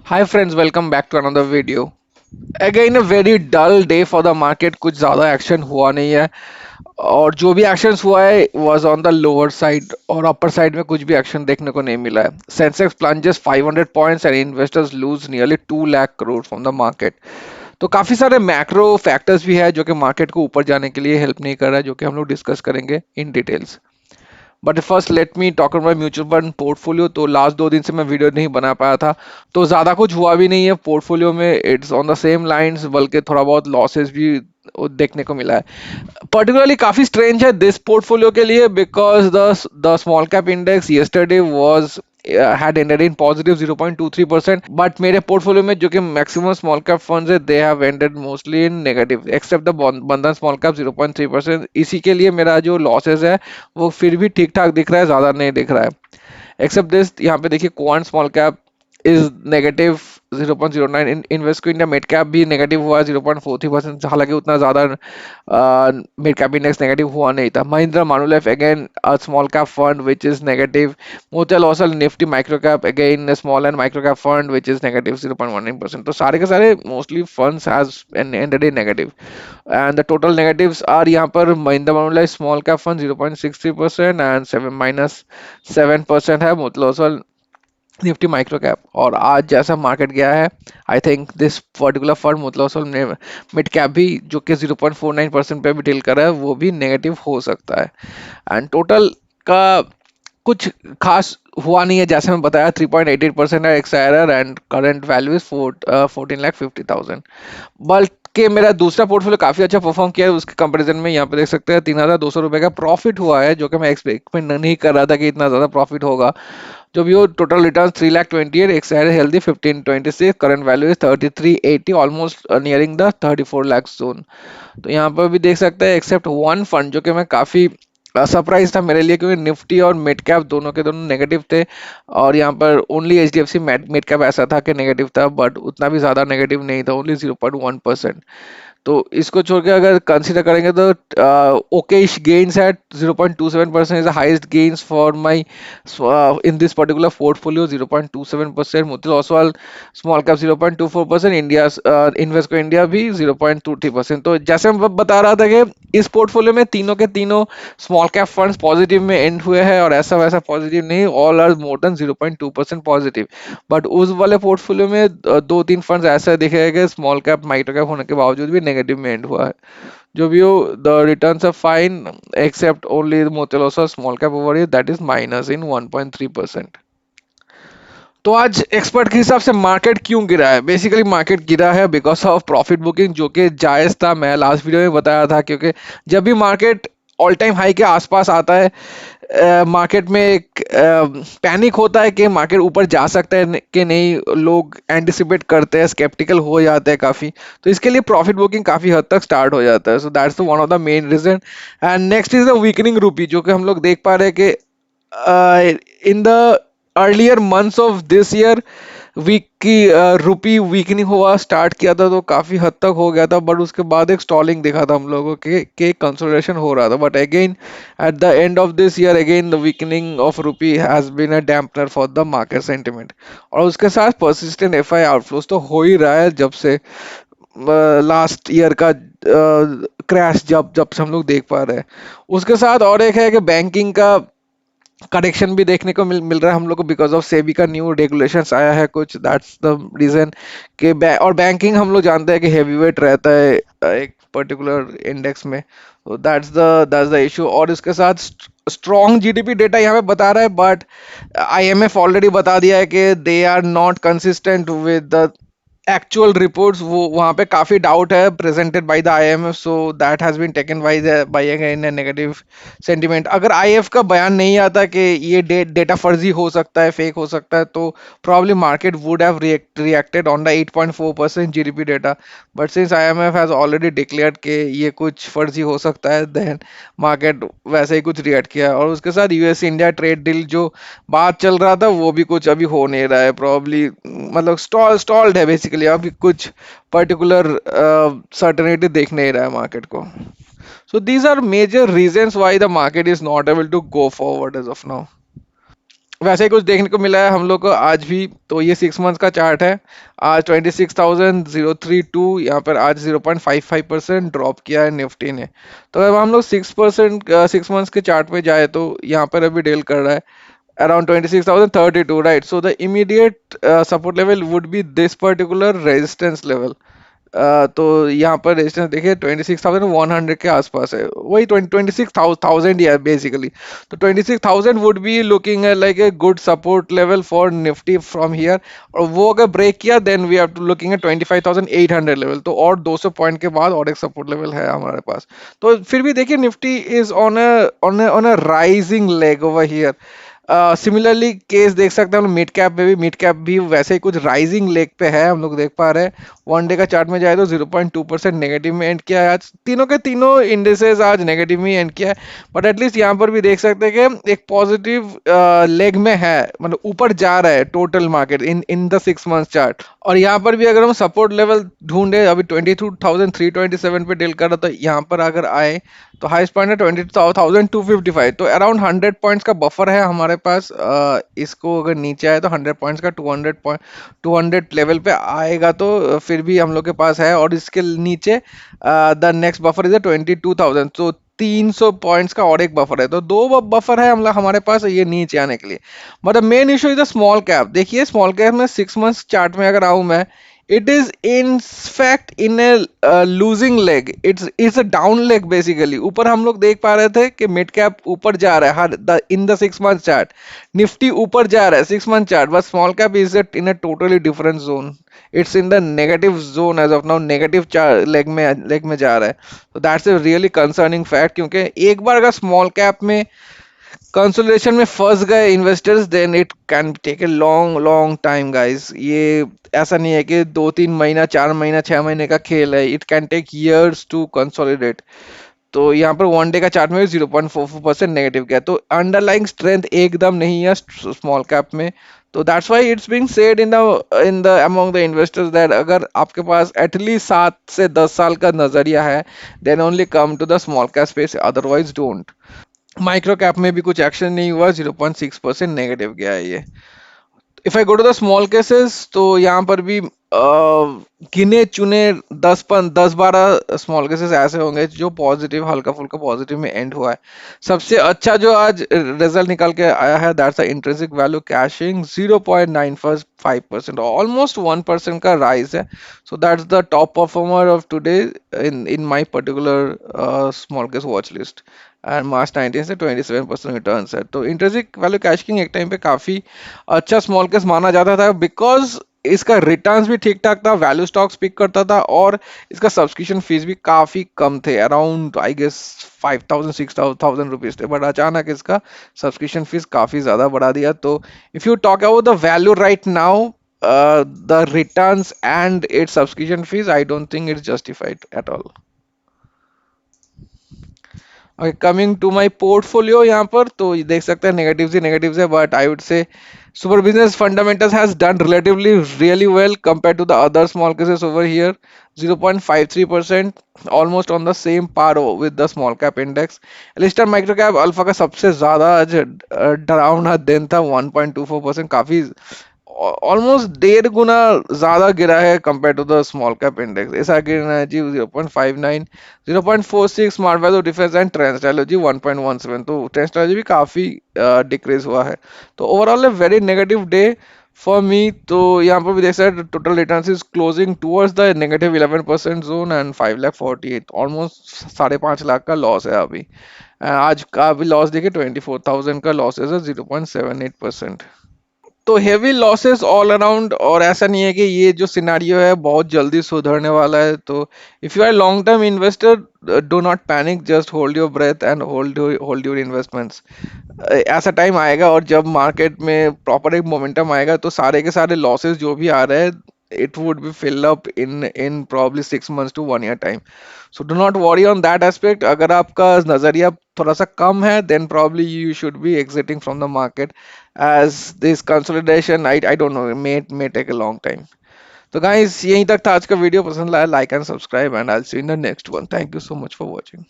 Hi friends, welcome back to another video. Again a very dull day for the market. कुछ ज़्यादा action हुआ नहीं है और जो भी एक्शंस हुआ है was on the lower side और upper side में कुछ भी एक्शन देखने को नहीं मिला है. Sensex plunges 500 points and investors lose nearly 2 lakh crore from the market. तो काफ़ी सारे मैक्रो फैक्टर्स भी है जो कि मार्केट को ऊपर जाने के लिए हेल्प नहीं कर रहा है जो कि हम लोग डिस्कस करेंगे in details. But first let me talk about my mutual fund portfolio. तो लास्ट 2 दिन से मैं वीडियो नहीं बना पाया था तो ज़्यादा कुछ हुआ भी नहीं है पोर्टफोलियो में. It's on the same lines, बल्कि थोड़ा बहुत लॉसेस भी देखने को मिला है. पर्टिकुलरली काफ़ी स्ट्रेंज है दिस पोर्टफोलियो के लिए because the small cap index yesterday was had ended in positive 0.23%. But मेरे पोर्टफोलियो में जो कि मैक्सिमम स्मॉल कैप फंड्स है they have ended mostly in negative except the Bandhan small cap 0.3%. इसी के लिए मेरा जो लॉसेस है वो फिर भी ठीक ठाक दिख रहा है, ज़्यादा नहीं दिख रहा है. एक्सेप्ट दिस यहाँ पे देखिए quant small cap is negative 0.09. Invesco India mid cap भी नेगेटिव हुआ 0.43%. हालांकि उतना ज़्यादा मिड कैप इंडेक्स नेगेटिव हुआ नहीं था. Mahindra Manulife again a small cap fund which is negative. Motilal Oswal Nifty micro cap again small and micro cap fund which is negative 0.19%. तो सारे के सारे mostly funds has ended in negative and the total negatives are यहाँ पर Mahindra Manulife small cap fund 0.63% and 7% है Motilal Oswal Nifty micro cap. और आज जैसा मार्केट गया है I think this particular fund मतलब ने मिड कैप भी जो कि 0.49% पे भी डील कर रहा है वो भी नेगेटिव हो सकता है. एंड टोटल का कुछ खास हुआ नहीं है. जैसे मैं बताया 3.88% है एक्सायरर एंड करंट वैल्यू इज 14,50,000. बल्कि मेरा दूसरा पोर्टफोलियो काफी अच्छा परफॉर्म किया है उसके कंपैरिजन में. यहाँ पे देख सकते हैं 3,200 रुपए का प्रॉफिट हुआ है जो कि मैं एक्सपेक्ट नहीं कर रहा था कि इतना ज्यादा प्रॉफिट होगा. जो भी हो total return 3,28,000, Exide healthy 1526, current value is 3380, almost nearing the 34 lakh zone. तो यहाँ पर भी देख सकते हैं एक्सेप्ट वन फंड जो कि मैं काफी सरप्राइज था मेरे लिए क्योंकि निफ्टी और मिड कैप दोनों के दोनों नेगेटिव थे. और यहाँ पर only H D F C mid cap ऐसा था कि नेगेटिव था बट उतना भी ज्यादा नेगेटिव नहीं था, ओनली 0.1%. तो इसको छोड़ के अगर कंसीडर करेंगे तो ओकेश gains at 0.27% is the highest gains for my in this particular portfolio 0.27%. Motilal Oswal small cap 0.24%, India Invesco India भी 0.23%. तो जैसे मैं बता रहा था कि इस पोर्टफोलियो में तीनों के तीनों स्मॉल कैप फंड्स पॉजिटिव में एंड हुए हैं और ऐसा वैसा पॉजिटिव नहीं, all are more than 0.2% positive. But उस वाले पोर्टफोलियो में दो तीन फंड्स ऐसे दिखे हैं कि स्मॉल कैप माइक्रो कैप होने के बावजूद भी नेगेटिव में एंड हुआ है. जो भी हो the returns are fine except only Motilal Oswal small cap over that is minus in 1.3%. तो आज एक्सपर्ट के हिसाब से मार्केट क्यों गिरा है? बेसिकली मार्केट गिरा है बिकॉज ऑफ प्रॉफिट बुकिंग जो कि जायज था. मैं लास्ट वीडियो में बताया था क्योंकि जब भी मार्केट ऑल टाइम हाई के आसपास आता है मार्केट में एक पैनिक होता है कि मार्केट ऊपर जा सकता है कि नहीं. लोग एंटिसिपेट करते हैं, स्केप्टिकल हो जाते हैं काफ़ी. तो इसके लिए प्रॉफिट बुकिंग काफ़ी हद तक स्टार्ट हो जाता है. So that's the one of the main reason. And next is the weakening rupee जो कि हम लोग देख पा रहे हैं कि in the earlier months of this year weak की रुपी वीकनिंग हुआ स्टार्ट किया था तो काफी हद तक हो गया था. बट उसके बाद एक स्टॉलिंग दिखा था हम लोगों के कंसोलिडेशन हो रहा था. But again at the end of this year again the weakening of rupee has been a dampener for the market sentiment. और उसके साथ परसिस्टेंट एफ आई आउटफ्लोज तो हो ही रहा है जब से लास्ट ईयर का क्रैश जब जब से हम लोग देख पा रहे हैं. उसके साथ और एक है कि बैंकिंग का करेक्शन भी देखने को मिल रहा है हम लोग को बिकॉज ऑफ सेबी का न्यू रेगुलेशंस आया है कुछ. दैट्स द रीजन कि और बैंकिंग हम लोग जानते हैं कि हैवीवेट रहता है एक पर्टिकुलर इंडेक्स में. तो दैट्स द इशू. और इसके साथ स्ट्रॉन्ग जीडीपी डेटा यहाँ पे बता रहा है बट आईएमएफ ऑलरेडी बता दिया है कि they are not consistent with the actual reports. वो वहाँ पे काफी डाउट है presented by the IMF. So that has been taken by the by again negative sentiment. अगर आईएफ का बयान नहीं आता कि ये डेटा फर्जी हो सकता है, फेक हो सकता है, तो probably market would have reacted on the 8.4% GDP data. But since IMF has already declared कि ये कुछ फर्जी हो सकता है देन मार्केट वैसे ही कुछ रिएक्ट किया. और उसके साथ यूएस इंडिया ट्रेड डील जो बात चल रहा था वो भी कुछ अभी हो नहीं रहा है. प्रॉब्ली मतलब स्टॉल्ड है बेसिकली. अभी कुछ पर्टिकुलर सर्टेनिटी देख नहीं रहा है मार्केट को. So these are major reasons why the market is not able to go forward as of now. वैसे ही कुछ देखने को मिला है हम लोग को आज भी। तो ये 6 मंथ का चार्ट है। आज 26,032, यहाँ पर आज 0.55% ड्रॉप किया है निफ्टी ने। तो अगर हम लोग 6%, 6 मंथ्स के चार्ट पे जाए तो यहाँ पर अभी डील कर रहा है around 26,032, right? So the immediate support level would be this particular resistance level. तो यहाँ पर रेजिस्टेंस देखिए 26,100 के आसपास है, वही 26,000 ही है बेसिकली। तो 26,000 would be looking like a good support level for Nifty from here. और वो अगर ब्रेक किया then we have to looking at 25,800 level. तो और 200 पॉइंट के बाद और एक सपोर्ट लेवल है हमारे पास। तो फिर भी देखिए Nifty is on a rising leg over here. Similarly case देख सकते हैं हम मिड कैप में भी। मिड कैप भी वैसे ही कुछ राइजिंग लेग पे है, हम लोग देख पा रहे हैं। वन डे का चार्ट में जाए तो 0.2% नेगेटिव में एंड किया है आज। तीनों के तीनों इंडिसेस आज नेगेटिव में एंड किया है। बट एटलीस्ट यहाँ पर भी देख सकते हैं कि एक पॉजिटिव लेग में है, मतलब ऊपर जा रहा है total market in in the 6 month chart. और यहाँ पर भी अगर हम सपोर्ट लेवल ढूंढे, अभी 22,327 पे डील कर रहा था, यहाँ पर अगर आए तो हाईएस्ट पॉइंट है 22,255। तो अराउंड 100 पॉइंट्स का बफर है हमारे पास। इसको अगर नीचे आए तो 100 पॉइंट्स का 200 लेवल पे आएगा तो फिर भी हम लोग के पास है। और इसके नीचे द नेक्स्ट बफर इज 22,000। तो 300 पॉइंट्स का और एक बफर है। तो दो बफर है हम लोग हमारे पास ये नीचे आने के लिए। मतलब main issue is the small cap. देखिए स्मॉल कैप में 6 मंथ्स चार्ट में अगर आऊं मैं, it is in fact in a losing leg. It's a down leg basically। ऊपर हम लोग देख पा रहे थे कि मिड कैप ऊपर जा रहा है हर in the 6 month chart. Nifty ऊपर जा रहा है 6 month chart, but small cap is in a totally different zone. It's in the negative zone as of now. Negative leg में जा रहा है। तो that's a really concerning fact, क्योंकि एक बार अगर स्मॉल कैप में कंसोलिडेशन में फंस गए investors then it can take a long long time guys. ये ऐसा नहीं है कि 2-3 महीना, 4 महीना, 6 महीने का खेल है। It can take years to consolidate. तो यहाँ पर वन डे का चार्ट में 0.44% नेगेटिव गया। तो अंडरलाइंग स्ट्रेंथ एकदम नहीं है स्मॉल कैप में। तो that's why it's being said in the among the investors that अगर आपके पास एटलीस्ट 7 से 10 साल का नजरिया है then only come to the small cap space, otherwise don't. Micro cap में भी कुछ एक्शन नहीं हुआ, 0.6% नेगेटिव गया है ये। If I go to the small cases तो यहाँ पर भी गिने चुने 10-12 स्मॉल केसेस ऐसे होंगे जो पॉजिटिव, हल्का फुल्का पॉजिटिव में एंड हुआ है। सबसे अच्छा जो आज रिजल्ट निकल के आया है that's the intrinsic value cashing 0.95%, almost 1% का राइज है। So that's the top performer of today in in my particular small case watch list. And March 19 से 27% रिटर्न है। तो इंट्रिंसिक वैल्यू कैशिंग एक टाइम पे काफी अच्छा स्मॉल केस माना जाता था, बिकॉज इसका रिटर्न्स भी ठीक ठाक था, वैल्यू स्टॉक्स पिक करता था, और इसका सब्सक्रिप्शन फीस भी काफी कम थे, अराउंड आई गेस 5,000-6,000 रुपीज थे। बट अचानक इसका सब्सक्रिप्शन फीस काफी ज्यादा बढ़ा दिया। तो if you talk about the value right now, the returns and its subscription fees, I don't think it's justified at all. Okay, coming to my portfolio, यहाँ पर तो ये देख सकते हैं नेगेटिव्स है, but I would say super business fundamentals has done relatively really well compare to the other small cases over here. 0.53%, almost on the same par with the small cap index. लिस्टर micro cap alpha का सबसे ज्यादा आज डरावना दिन था, 1.24%, काफी almost 1.5 गुना ज्यादा गिरा है compare to the small cap index. ऐसा गिरना है जी 0.59, 0.46 smart value defence and trend strategy 1.17। तो ट्रेंड स्ट्रेटजी भी काफी डिक्रीज हुआ है। तो overall a very negative day for me. तो यहाँ पर भी देख सकते हैं total return is closing towards the negative 11% zone and 5,48, almost 5.5 lakh का लॉस है अभी। आज का भी लॉस देखिए 24,000 का लॉस है 0.78%। तो हेवी लॉसेस ऑल अराउंड, और ऐसा नहीं है कि ये जो सिनारियो है बहुत जल्दी सुधरने वाला है। तो if you are long term investor, do not panic, just hold your breath and hold your investments. ऐसा टाइम आएगा और जब मार्केट में प्रॉपर एक मोमेंटम आएगा तो सारे के सारे लॉसेस जो भी आ रहे हैं it would be fill up in probably 6 months to 1 year time. So do not worry on that aspect. अगर आपका नजरिया थोड़ा सा कम है then probably you should be exiting from the market, as this consolidation I don't know may take a long time. तो guys यहीं तक था आज का वीडियो। पसंद आया like and subscribe and I'll see you in the next one. Thank you so much for watching.